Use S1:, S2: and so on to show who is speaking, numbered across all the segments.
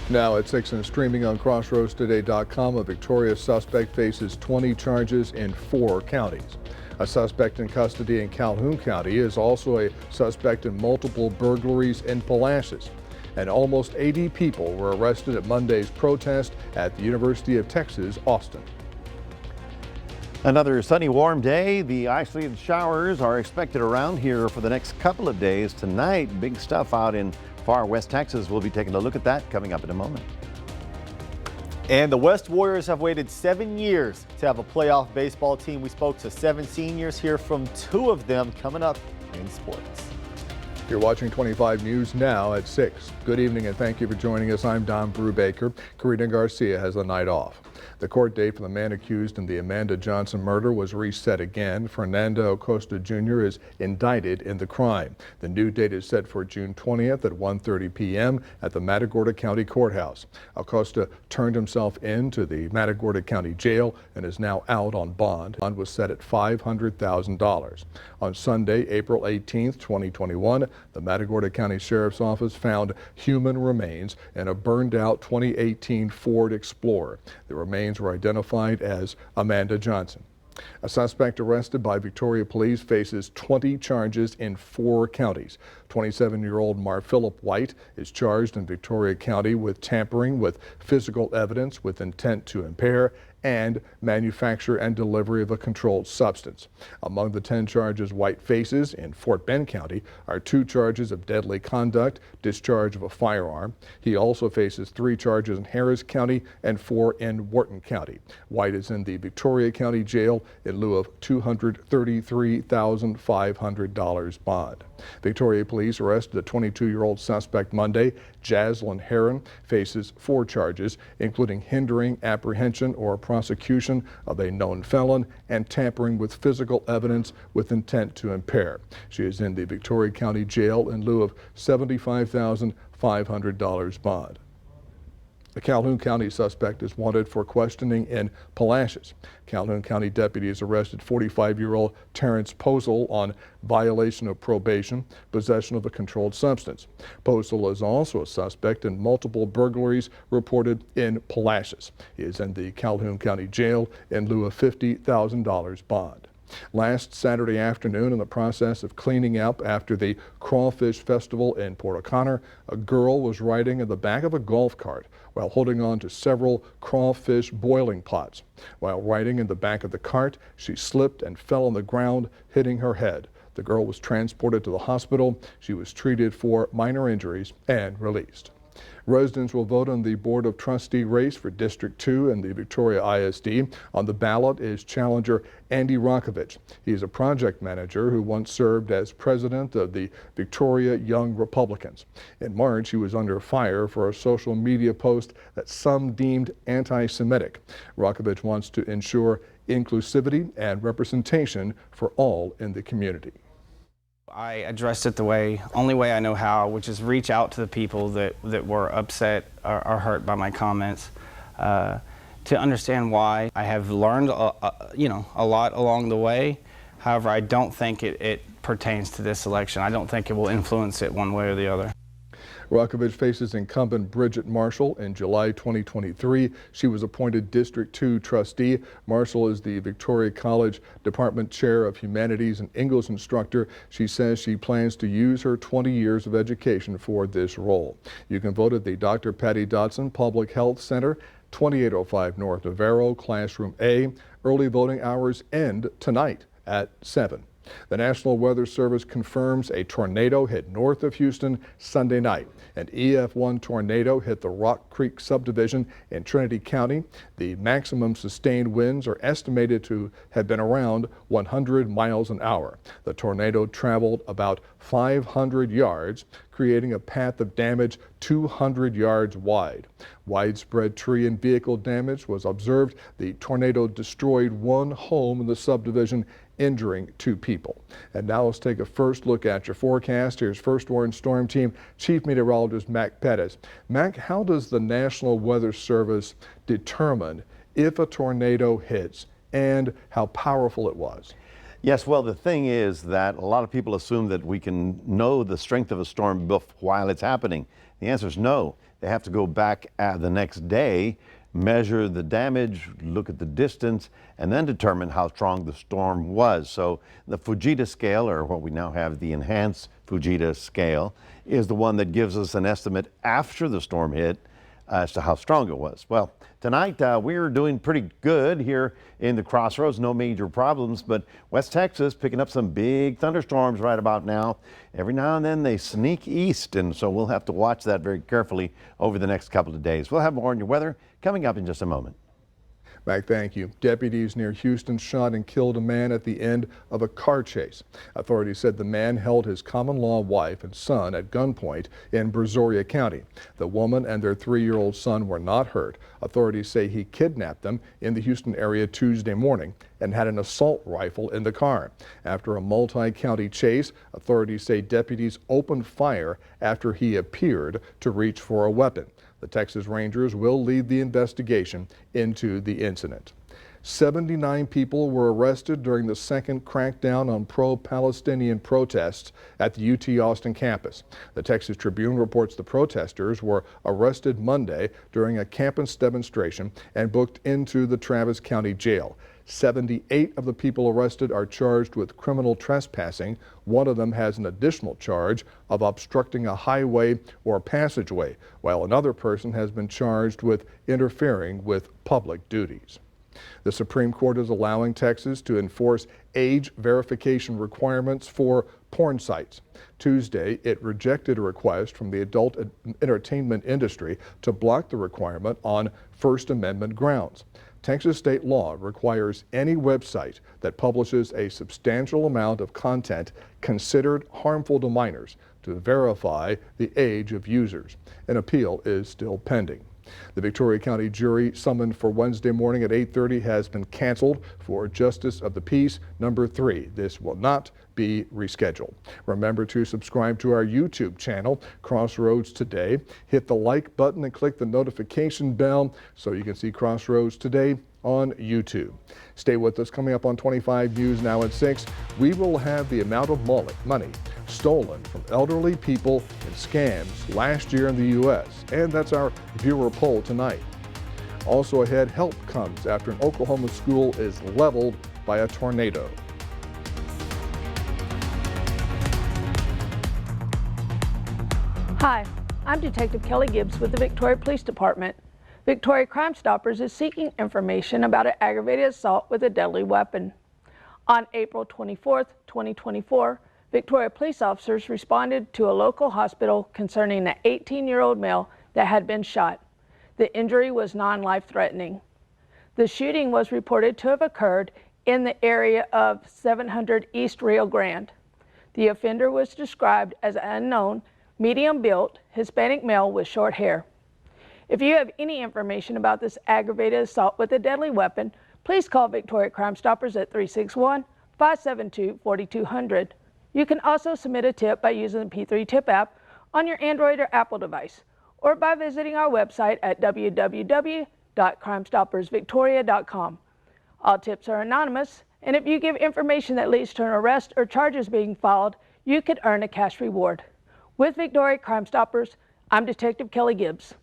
S1: Now at 6 and streaming on crossroadstoday.com, a Victoria suspect faces 20 charges in 4 counties. A suspect in custody in Calhoun County is also a suspect in multiple burglaries in Palacios. And almost 80 people were arrested at Monday's protest at the University of Texas, Austin.
S2: Another sunny, warm day. The isolated showers are expected around here for the next couple of days. Tonight, big stuff out in far west Texas. We'll be taking a look at that coming up in a moment.
S3: And the West Warriors have waited 7 years to have a playoff baseball team. We spoke to 7 seniors, here from 2 of them coming up in sports.
S1: You're watching 25 News now at 6. Good evening and thank you for joining us. I'm Don Brubaker. Karina Garcia has the night off. The court date for the man accused in the Amanda Johnson murder was reset again. Fernando Acosta Jr. is indicted in the crime. The new date is set for June 20th at 1:30 p.m. at the Matagorda County Courthouse. Acosta turned himself in to the Matagorda County Jail and is now out on bond. Bond was set at $500,000. On Sunday, April 18th, 2021, the Matagorda County Sheriff's Office found human remains in a burned-out 2018 Ford Explorer. The remains were identified as Amanda Johnson. A suspect arrested by Victoria police faces 20 charges in 4 counties. 27-year-old Mar Phillip White is charged in Victoria County with tampering with physical evidence with intent to impair and manufacture and delivery of a controlled substance. Among the 10 charges White faces in Fort Bend County are 2 charges of deadly conduct, discharge of a firearm. He also faces 3 charges in Harris County and 4 in Wharton County. White is in the Victoria County Jail in lieu of $233,500 bond. Victoria police arrested a 22-year-old suspect Monday. Jaslyn Heron faces 4 charges, including hindering apprehension or prosecution of a known felon and tampering with physical evidence with intent to impair. She is in the Victoria County Jail in lieu of $75,500 bond. The Calhoun County suspect is wanted for questioning in Palacios. Calhoun County deputies arrested 45-year-old Terrence Posel on violation of probation, possession of a controlled substance. Posel is also a suspect in multiple burglaries reported in Palacios. He is in the Calhoun County Jail in lieu of $50,000 bond. Last Saturday afternoon, in the process of cleaning up after the Crawfish Festival in Port O'Connor, a girl was riding in the back of a golf cart while holding on to several crawfish boiling pots. While riding in the back of the cart, she slipped and fell on the ground, hitting her head. The girl was transported to the hospital. She was treated for minor injuries and released. Residents will vote on the Board of Trustee race for District 2 in the Victoria ISD. On the ballot is challenger Andy Rokovich. He is a project manager who once served as president of the Victoria Young Republicans. In March, he was under fire for a social media post that some deemed anti-Semitic. Rokovich wants to ensure inclusivity and representation for all in the community.
S4: I addressed it the only way I know how, which is reach out to the people that were upset or hurt by my comments, to understand why. I have learned a lot along the way. However, I don't think it pertains to this election. I don't think it will influence it one way or the other.
S1: Rokovich faces incumbent Bridget Marshall in July 2023. She was appointed District 2 trustee. Marshall is the Victoria College Department Chair of Humanities and English instructor. She says she plans to use her 20 years of education for this role. You can vote at the Dr. Patty Dotson Public Health Center, 2805 North Navarro, Classroom A. Early voting hours end tonight at 7. The National Weather Service confirms a tornado hit north of Houston Sunday night. An EF1 tornado hit the Rock Creek subdivision in Trinity County. The maximum sustained winds are estimated to have been around 100 miles an hour. The tornado traveled about 500 yards, creating a path of damage 200 yards wide. Widespread tree and vehicle damage was observed. The tornado destroyed 1 home in the subdivision, injuring 2 people. And now let's take a first look at your forecast. Here's First Warn Storm Team Chief Meteorologist Mac Pettis. Mac, how does the National Weather Service determine if a tornado hits and how powerful it was?
S2: Yes, well, the thing is that a lot of people assume that we can know the strength of a storm while it's happening. The answer is no. They have to go back the next day, measure the damage, look at the distance, and then determine how strong the storm was. So the Fujita scale, or what we now have, the enhanced Fujita scale, is the one that gives us an estimate after the storm hit as to how strong it was. Well, tonight we're doing pretty good here in the Crossroads. No major problems, but West Texas picking up some big thunderstorms right about now. Every now and then they sneak east, and so we'll have to watch that very carefully over the next couple of days. We'll have more on your weather coming up in just a moment.
S1: Mac, thank you. Deputies near Houston shot and killed a man at the end of a car chase. Authorities said the man held his common-law wife and son at gunpoint in Brazoria County. The woman and their 3-year-old son were not hurt. Authorities say he kidnapped them in the Houston area Tuesday morning and had an assault rifle in the car. After a multi-county chase, authorities say deputies opened fire after he appeared to reach for a weapon. The Texas Rangers will lead the investigation into the incident. 79 people were arrested during the second crackdown on pro-Palestinian protests at the UT Austin campus. The Texas Tribune reports the protesters were arrested Monday during a campus demonstration and booked into the Travis County Jail. 78 of the people arrested are charged with criminal trespassing. One of them has an additional charge of obstructing a highway or passageway, while another person has been charged with interfering with public duties. The Supreme Court is allowing Texas to enforce age verification requirements for porn sites. Tuesday, it rejected a request from the adult entertainment industry to block the requirement on First Amendment grounds. Texas state law requires any website that publishes a substantial amount of content considered harmful to minors to verify the age of users. An appeal is still pending. The Victoria County jury summoned for Wednesday morning at 8:30 has been canceled for Justice of the Peace number 3. This will not be rescheduled. Remember to subscribe to our YouTube channel, Crossroads Today. Hit the like button and click the notification bell so you can see Crossroads Today on YouTube. Stay with us. Coming up on 25 News now at 6, we will have the amount of money stolen from elderly people in scams last year in the U.S. And that's our viewer poll tonight. Also ahead, help comes after an Oklahoma school is leveled by a tornado.
S5: Hi, I'm Detective Kelly Gibbs with the Victoria Police Department. Victoria Crime Stoppers is seeking information about an aggravated assault with a deadly weapon. On April 24, 2024, Victoria police officers responded to a local hospital concerning an 18-year-old male that had been shot. The injury was non-life-threatening. The shooting was reported to have occurred in the area of 700 East Rio Grande. The offender was described as an unknown, medium-built, Hispanic male with short hair. If you have any information about this aggravated assault with a deadly weapon, please call Victoria Crime Stoppers at 361-572-4200. You can also submit a tip by using the P3 Tip app on your Android or Apple device, or by visiting our website at www.crimestoppersvictoria.com. All tips are anonymous, and if you give information that leads to an arrest or charges being filed, you could earn a cash reward. With Victoria Crime Stoppers, I'm Detective Kelly Gibbs.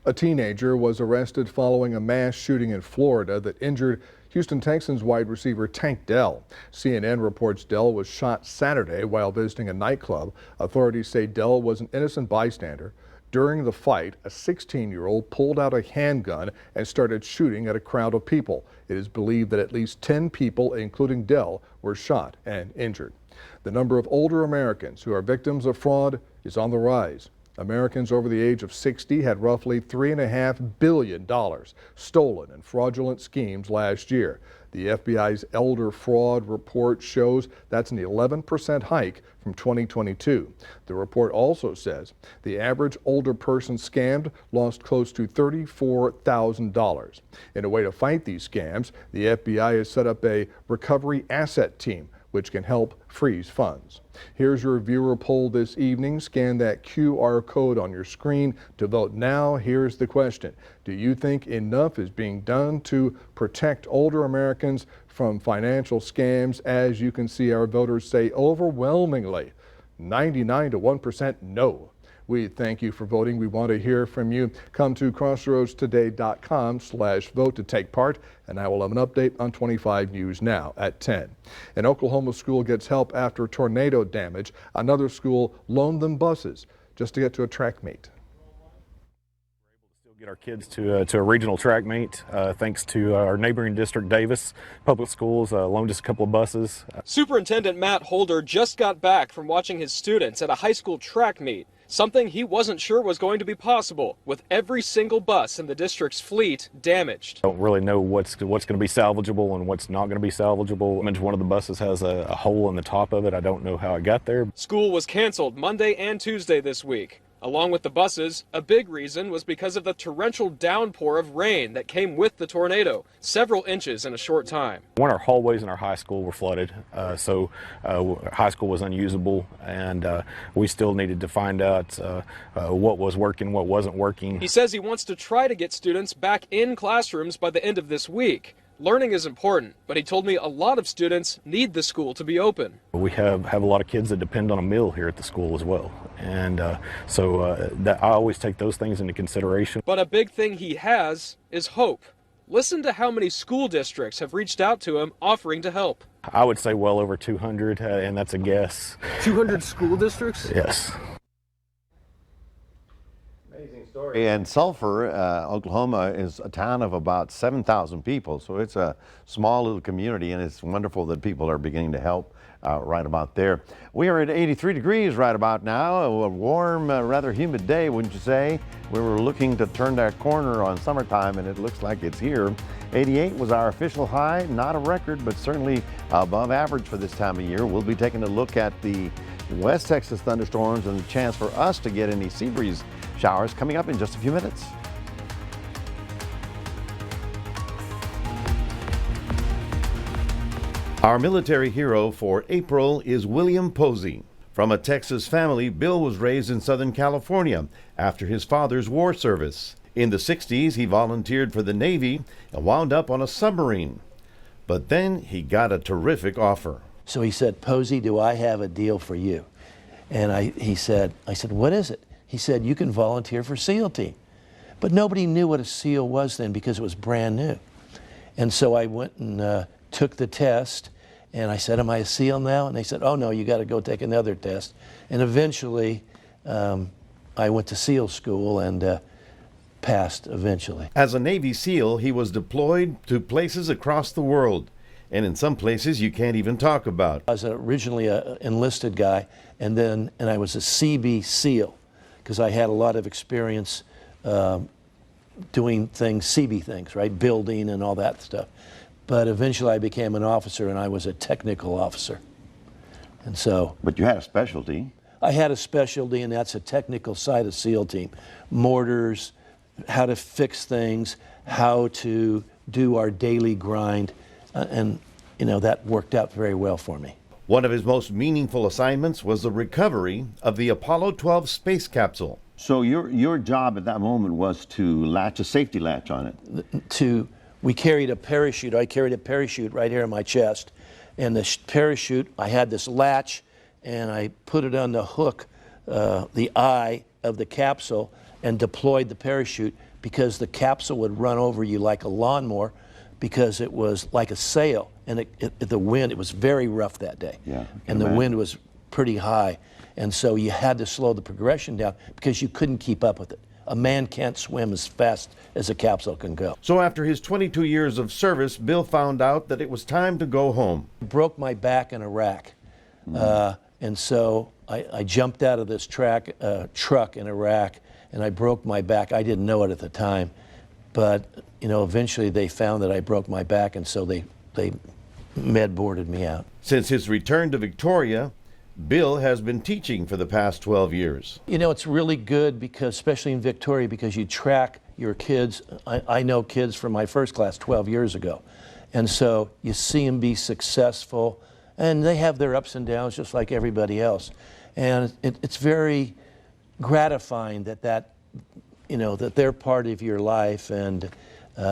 S1: A teenager was arrested following a mass shooting in Florida that injured Houston Texans wide receiver Tank Dell. CNN reports Dell was shot Saturday while visiting a nightclub. Authorities say Dell was an innocent bystander. During the fight, a 16-year-old pulled out a handgun and started shooting at a crowd of people. It is believed that at least 10 people, including Dell, were shot and injured. The number of older Americans who are victims of fraud is on the rise. Americans over the age of 60 had roughly $3.5 billion stolen in fraudulent schemes last year. The FBI's Elder Fraud Report shows that's an 11% hike from 2022. The report also says the average older person scammed lost close to $34,000. In a way to fight these scams, the FBI has set up a recovery asset team which can help freeze funds. Here's your viewer poll this evening. Scan that QR code on your screen to vote now. Here's the question. Do you think enough is being done to protect older Americans from financial scams? As you can see, our voters say overwhelmingly 99 to 1% no. We thank you for voting. We want to hear from you. Come to crossroadstoday.com/vote to take part, and I will have an update on 25 News Now at 10. An Oklahoma school gets help after tornado damage. Another school loaned them buses just to get to a track meet.
S6: Get our kids to a regional track meet thanks to our neighboring district, Davis Public Schools, loaned us a couple of buses.
S7: Superintendent Matt Holder just got back from watching his students at a high school track meet, something he wasn't sure was going to be possible, with every single bus in the district's fleet damaged.
S6: Don't really know what's going to be salvageable and what's not going to be salvageable. One of the buses has a hole in the top of it. I don't know how it got there.
S7: School was canceled Monday and Tuesday this week. Along with the buses, a big reason was because of the torrential downpour of rain that came with the tornado, several inches in a short time.
S6: One of our hallways in our high school were flooded, so high school was unusable, and we still needed to find out what was working, what wasn't working.
S7: He says he wants to try to get students back in classrooms by the end of this week. Learning is important, but he told me a lot of students need the school to be open.
S6: We have a lot of kids that depend on a meal here at the school as well, and so I always take those things into consideration.
S7: But a big thing he has is hope. Listen to how many school districts have reached out to him offering to help.
S6: I would say well over 200, and that's a guess.
S7: 200 school districts?
S6: Yes.
S2: And Sulphur, Oklahoma, is a town of about 7,000 people, so it's a small little community, and it's wonderful that people are beginning to help right about there. We are at 83 degrees right about now, a warm, rather humid day, wouldn't you say? We were looking to turn that corner on summertime, and it looks like it's here. 88 was our official high, not a record, but certainly above average for this time of year. We'll be taking a look at the West Texas thunderstorms and the chance for us to get any sea breeze showers coming up in just a few minutes. Our military hero for April is William Posey. From a Texas family, Bill was raised in Southern California after his father's war service. In the 60s, he volunteered for the Navy and wound up on a submarine. But then he got a terrific offer.
S8: So he said, Posey, do I have a deal for you? And I said, what is it? He said, you can volunteer for SEAL team. But nobody knew what a SEAL was then because it was brand new. And so I went and took the test, and I said, am I a SEAL now? And they said, oh no, you got to go take another test. And eventually, I went to SEAL school and passed eventually.
S2: As a Navy SEAL, he was deployed to places across the world, and in some places you can't even talk about.
S8: I was originally an enlisted guy, and I was a CB SEAL, because I had a lot of experience doing things, CB things, right? Building and all that stuff. But eventually I became an officer, and I was a technical officer. And so.
S2: But you had a specialty.
S8: I had a specialty, and that's a technical side of SEAL team. Mortars, how to fix things, how to do our daily grind, and you know, that worked out very well for me.
S2: One of his most meaningful assignments was the recovery of the Apollo 12 space capsule. So your job at that moment was to latch a safety latch on it?
S8: We carried a parachute. I carried a parachute right here in my chest. And the parachute, I had this latch, and I put it on the hook, the eye of the capsule, and deployed the parachute because the capsule would run over you like a lawnmower because it was like a sail, and the wind, it was very rough that day.
S2: Yeah,
S8: and the wind was pretty high, and so you had to slow the progression down because you couldn't keep up with it. A man can't swim as fast as a capsule can go.
S2: So after his 22 years of service, Bill found out that it was time to go home.
S8: I broke my back in Iraq, and so I jumped out of this truck in Iraq, and I broke my back. I didn't know it at the time, but eventually they found that I broke my back, and so they med boarded me out.
S2: Since his return to Victoria, Bill has been teaching for the past 12 years.
S8: It's really good because, especially in Victoria, because you track your kids. I know kids from my first class 12 years ago, and so you see them be successful, and they have their ups and downs just like everybody else, and it's very gratifying that they're part of your life, and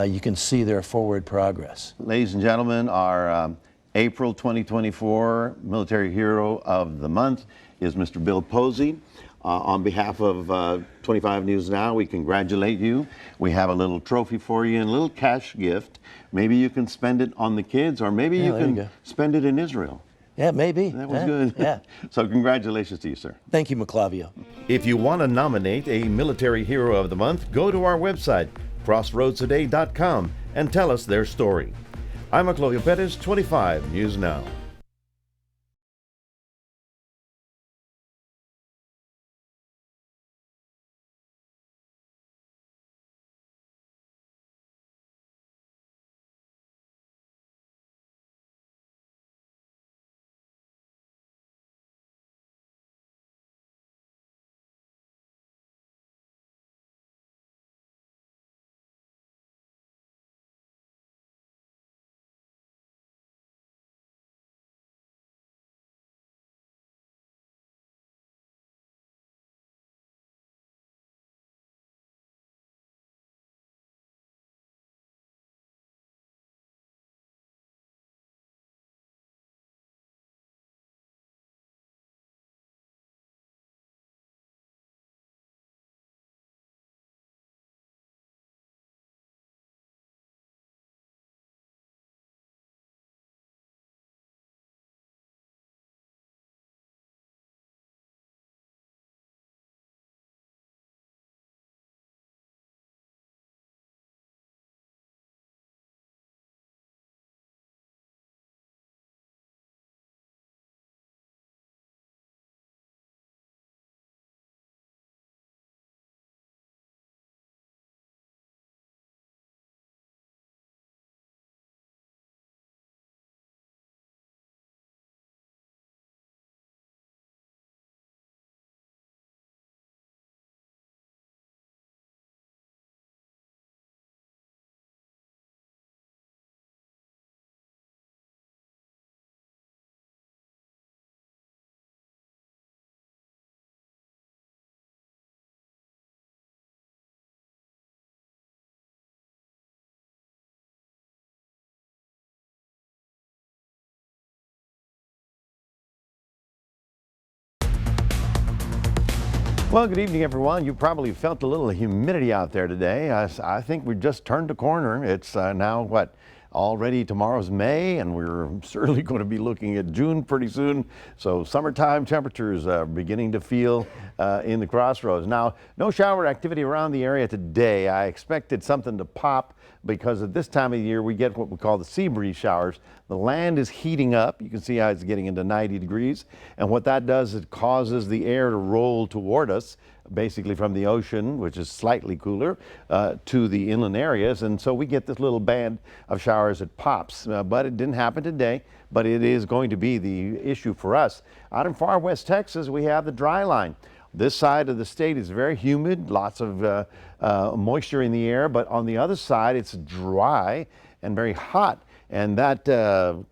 S8: you can see their forward progress.
S2: Ladies and gentlemen, our April 2024 Military Hero of the Month is Mr. Bill Posey. On behalf of 25 News Now, we congratulate you. We have a little trophy for you and a little cash gift. Maybe you can spend it on the kids, or maybe you can spend it in Israel.
S8: Yeah, maybe.
S2: That was good.
S8: Yeah.
S2: So congratulations to you, sir.
S8: Thank you, Maclavio.
S2: If you want to nominate a Military Hero of the Month, go to our website, crossroadstoday.com, and tell us their story. I'm Maclavio Pettis, 25 News Now. Well, good evening, everyone. You probably felt a little humidity out there today. I think we just turned a corner. It's now, already tomorrow's May, and we're certainly going to be looking at June pretty soon. So summertime temperatures are beginning to feel in the Crossroads. Now, no shower activity around the area today. I expected something to pop because at this time of year we get what we call the sea breeze showers. The land is heating up. You can see how it's getting into 90 degrees. And what that does, it causes the air to roll toward us, basically from the ocean, which is slightly cooler, to the inland areas. And so we get this little band of showers that pops. But it didn't happen today, but it is going to be the issue for us. Out in far west Texas, we have the dry line. This side of the state is very humid, lots of moisture in the air, but on the other side it's dry and very hot. And that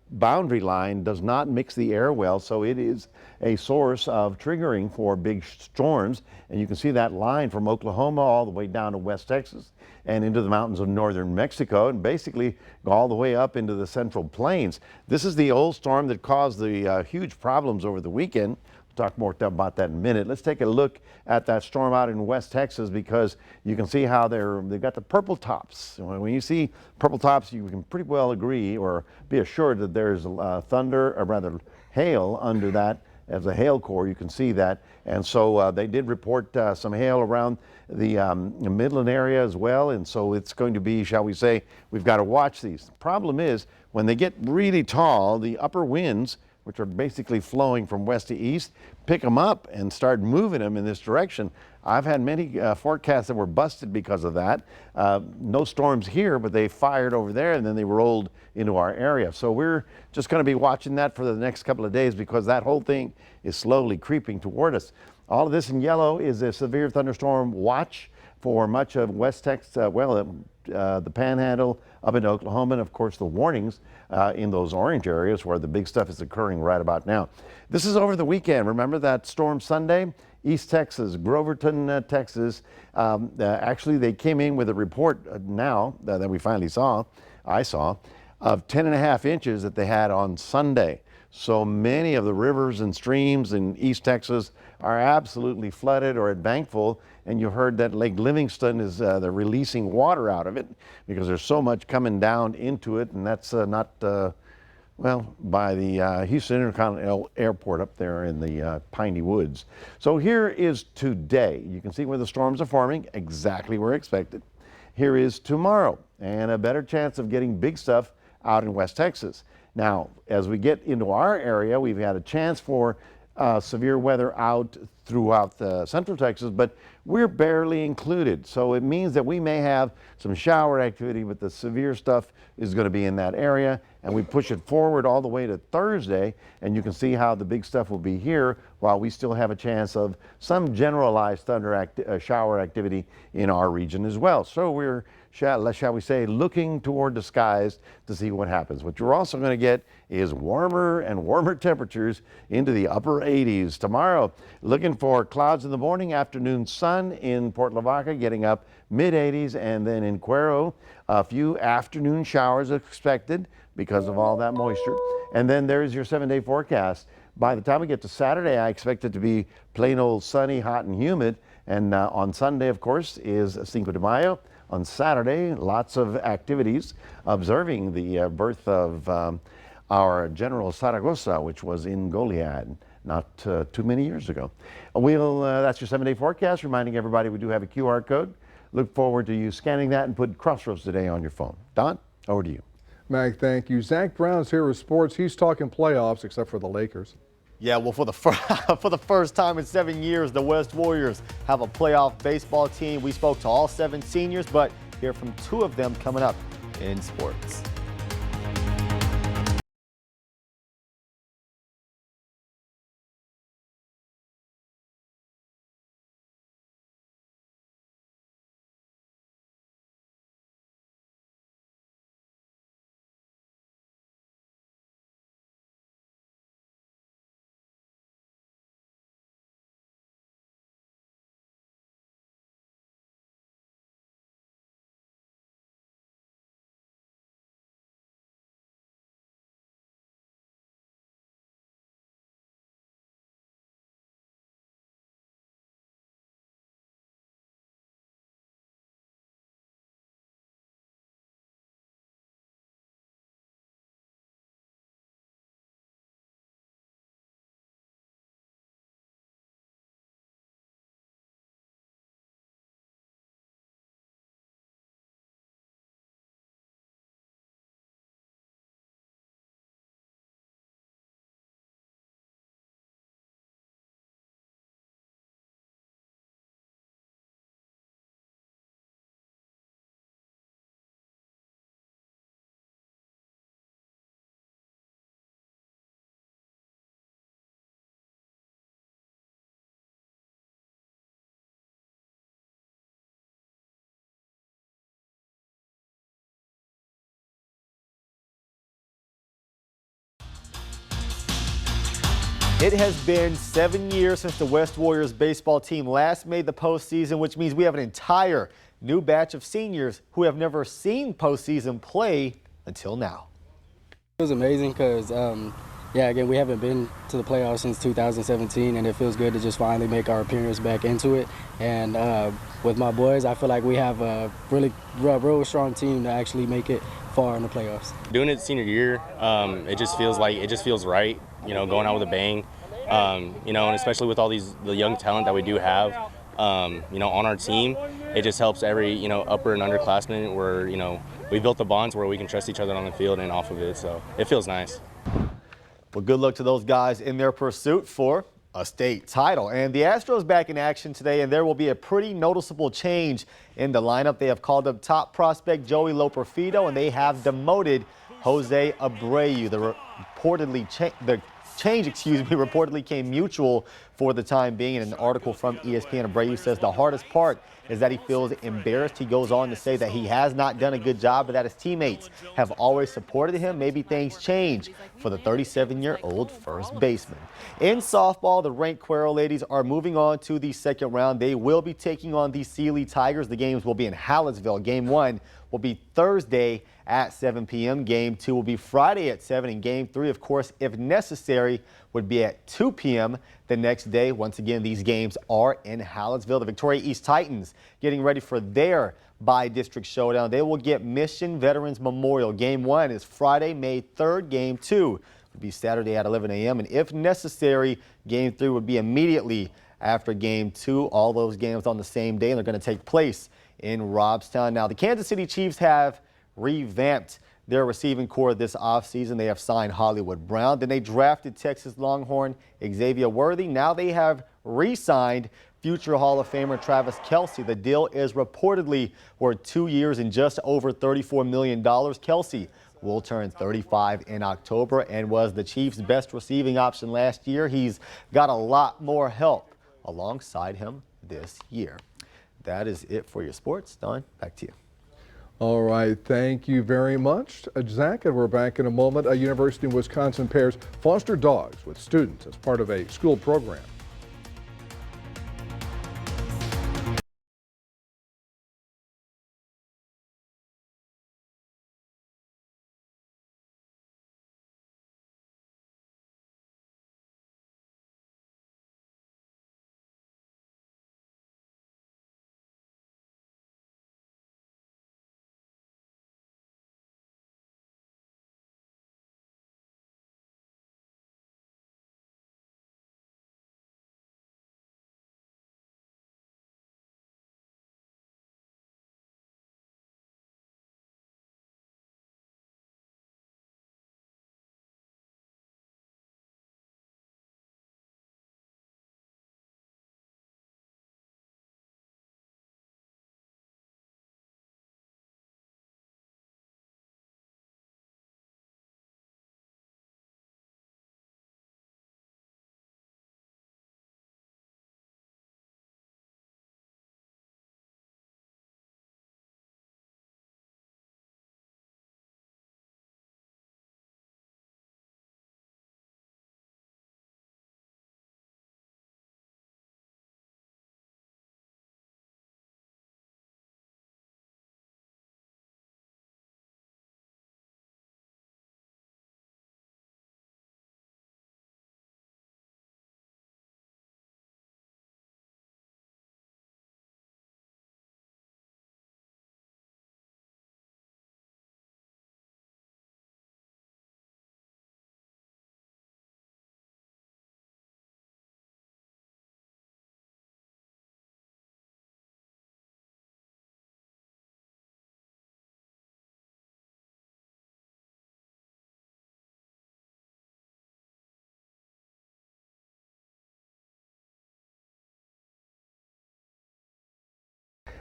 S2: boundary line does not mix the air well, so it is a source of triggering for big storms. And you can see that line from Oklahoma all the way down to West Texas and into the mountains of northern Mexico, and basically all the way up into the Central Plains. This is the old storm that caused the huge problems over the weekend. Talk more about that in a minute. Let's take a look at that storm out in West Texas, because you can see how they've got the purple tops. When you see purple tops, you can pretty well agree or be assured that there's thunder, or rather hail under that. As a hail core, you can see that. And so they did report some hail around the Midland area as well. And so it's going to be, shall we say, we've got to watch these. The problem is when they get really tall, the upper winds, which are basically flowing from west to east, pick them up and start moving them in this direction. I've had many forecasts that were busted because of that. No storms here, but they fired over there and then they rolled into our area. So we're just going to be watching that for the next couple of days, because that whole thing is slowly creeping toward us. All of this in yellow is a severe thunderstorm watch for much of West Texas, the Panhandle up into Oklahoma, and of course the warnings in those orange areas where the big stuff is occurring right about now. This is over the weekend. Remember that storm Sunday? East Texas, Groverton, Texas. Actually, they came in with a report now that we finally saw, I saw, of 10.5 inches that they had on Sunday. So many of the rivers and streams in East Texas are absolutely flooded or at bank full. And you heard that Lake Livingston is they're releasing water out of it because there's so much coming down into it, and that's not well, by the Houston Intercontinental Airport up there in the Piney Woods. So here is today. You can see where the storms are forming, exactly where expected. Here is tomorrow, and a better chance of getting big stuff out in West Texas. Now, as we get into our area, we've had a chance for severe weather out throughout central Texas, but we're barely included. So it means that we may have some shower activity, but the severe stuff is going to be in that area. And we push it forward all the way to Thursday, and you can see how the big stuff will be here, while we still have a chance of some generalized shower activity in our region as well. So we're, shall we say, looking toward the skies to see what happens. What you're also going to get is warmer and warmer temperatures into the upper 80s. Tomorrow, looking for clouds in the morning, afternoon sun in Port Lavaca, getting up mid-80s, and then in Cuero, a few afternoon showers expected because of all that moisture. And then there's your 7-day forecast. By the time we get to Saturday, I expect it to be plain old sunny, hot and humid. And on Sunday, of course, is Cinco de Mayo. On Saturday, lots of activities observing the birth of our General Zaragoza, which was in Goliad not too many years ago. That's your 7-day forecast, reminding everybody we do have a QR code. Look forward to you scanning that and put Crossroads Today on your phone. Don, over to you.
S1: Mag, thank you. Zach Brown's here with sports. He's talking playoffs, except for the Lakers.
S3: Yeah, well, for the first time in 7 years, the West Warriors have a playoff baseball team. We spoke to all 7 seniors, but hear from 2 of them coming up in sports. It has been 7 years since the West Warriors baseball team last made the postseason, which means we have an entire new batch of seniors who have never seen postseason play until now.
S9: It was amazing because Yeah, again, we haven't been to the playoffs since 2017, and it feels good to just finally make our appearance back into it. And with my boys, I feel like we have a real strong team to actually make it far in the playoffs.
S10: Doing it senior year, it just feels right. You know, going out with a bang. You know, and especially with all the young talent that we do have, you know, on our team, it just helps every, you know, upper and underclassmen where, you know, we built the bonds where we can trust each other on the field and off of it. So it feels nice.
S3: Well, good luck to those guys in their pursuit for a state title. And the Astros back in action today, and there will be a pretty noticeable change in the lineup. They have called up top prospect Joey Loperfido, and they have demoted Jose Abreu. The change reportedly came mutual for the time being. In an article from ESPN, Abreu says the hardest part is that he feels embarrassed. He goes on to say that he has not done a good job, but that his teammates have always supported him. Maybe things change for the 37-year-old first baseman. In softball, the ranked Cuero ladies are moving on to the second round. They will be taking on the Sealy Tigers. The games will be in Hallettsville. Game 1 will be Thursday at 7 p.m. Game 2 will be Friday at 7, and Game 3, of course, if necessary, would be at 2 p.m. the next day. Once again, these games are in Hallettsville. The Victoria East Titans getting ready for their bi-district showdown. They will get Mission Veterans Memorial. Game 1 is Friday, May 3rd. Game 2 would be Saturday at 11 a.m. And if necessary, Game 3 would be immediately after Game 2. All those games on the same day, and they're going to take place in Robstown. Now, the Kansas City Chiefs have revamped their receiving core this offseason. They have signed Hollywood Brown. Then they drafted Texas Longhorn Xavier Worthy. Now they have re-signed future Hall of Famer Travis Kelce. The deal is reportedly worth 2 years and just over $34 million. Kelce will turn 35 in October and was the Chiefs' best receiving option last year. He's got a lot more help alongside him this year. That is it for your sports. Don, back to you.
S1: All right, thank you very much, Zach, and we're back in a moment. A University of Wisconsin pairs foster dogs with students as part of a school program.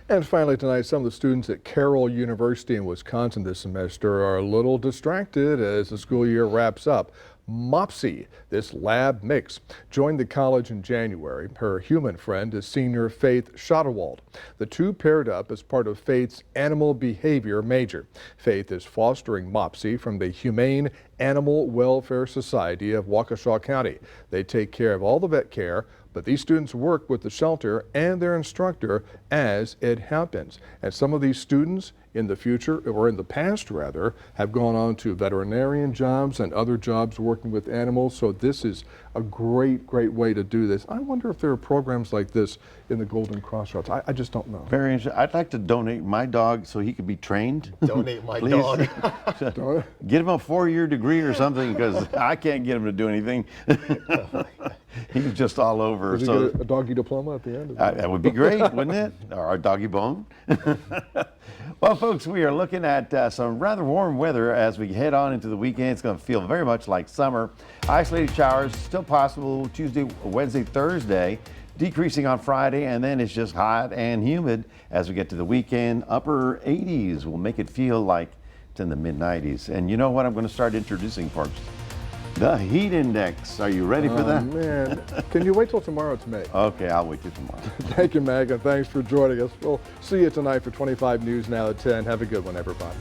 S1: And finally tonight, some of the students at Carroll University in Wisconsin this semester are a little distracted as the school year wraps up. Mopsy, this lab mix, joined the college in January. Her human friend is senior Faith Schotterwald. The two paired up as part of Faith's animal behavior major. Faith is fostering Mopsy from the Humane Animal Welfare Society of Waukesha County. They take care of all the vet care, but these students work with the shelter and their instructor as it happens. And some of these students in the future, or in the past rather, have gone on to veterinarian jobs and other jobs working with animals. So this is a great way to do this. I wonder if there are programs like this in the Golden Crossroads. I just don't know.
S2: Very interesting. I'd like to donate my dog so he could be trained.
S3: Donate my
S2: Please.
S3: dog.
S2: Get him a 4-year degree or something, because I can't get him to do anything. He's just all over.
S1: Does he get a doggy diploma at the end?
S2: That would be great, wouldn't it? Or a doggy bone. Well, folks, we are looking at some rather warm weather as we head on into the weekend. It's going to feel very much like summer. Isolated showers still possible Tuesday, Wednesday, Thursday, decreasing on Friday, and then it's just hot and humid as we get to the weekend. Upper 80s will make it feel like it's in the mid 90s. And you know what I'm going to start introducing, folks? The heat index. Are you ready for that?
S1: Man, can you wait till tomorrow? It's May.
S2: Okay, I'll wait till tomorrow.
S1: Thank you, Meg, and thanks for joining us. We'll see you tonight for 25 News Now at 10. Have a good one, everybody.